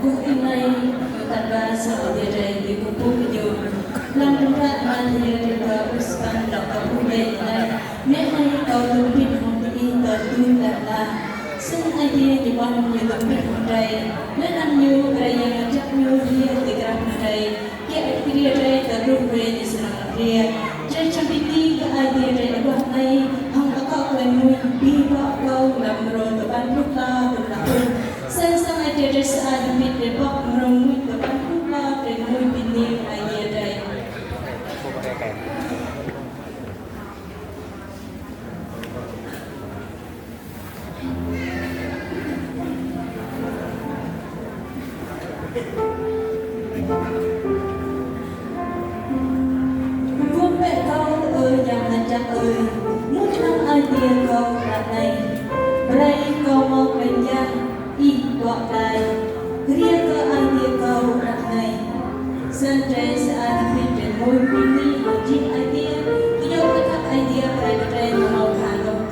hôm nay tận ba sau giờ trời thì cũng vui nhiều lăng ra anh thì được uspan đọc tập vui này nếu ai cầu tu biết không thì tờ tu là xin ai thì quan như tập biết không đây nên ăn nhiều cái yang chắc nhiều thì gram đây kia kia đây tờ rung về thì sẽ làm kia chơi trong piti cái ai thì đây qua đây không có quen mùi đi vào câu làm rồi tờ ban lúc ta được là sen sang ai thì đây sẽ ai biết để bóc rong mùi tờ ban lúc ta để mùi piti ai thì đây Vua mẹ con ơi dòng hành trang ơi muốn năm ai tiền con là này đây con mau lên giang y gọi lại riêng cơ ai tiền con là này sân trái sẽ ai biết đến môi mini hoặc chi ai tiền cứ dấu cái thắc ai tiền phải trái màu hà đông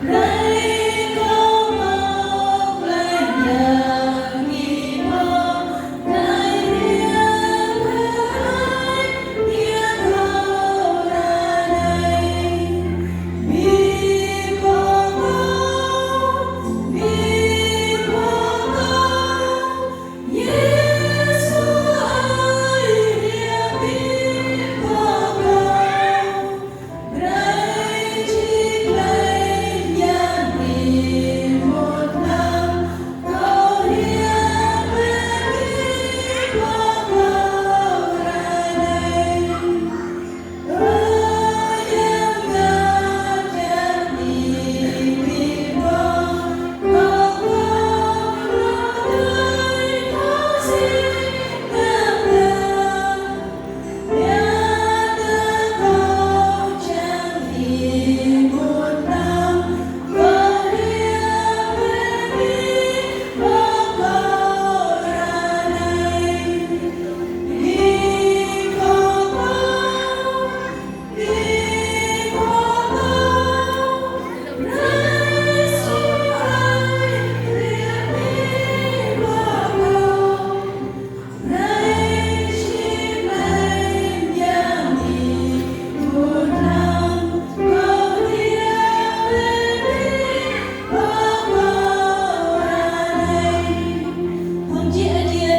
Hãy subscribe cho kênh Ghiền Mì Gõ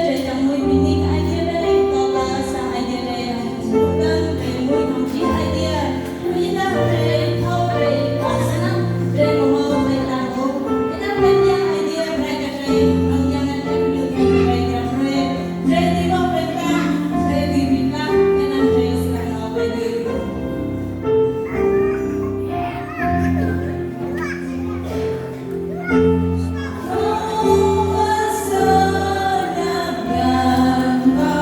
để không bỏ lỡ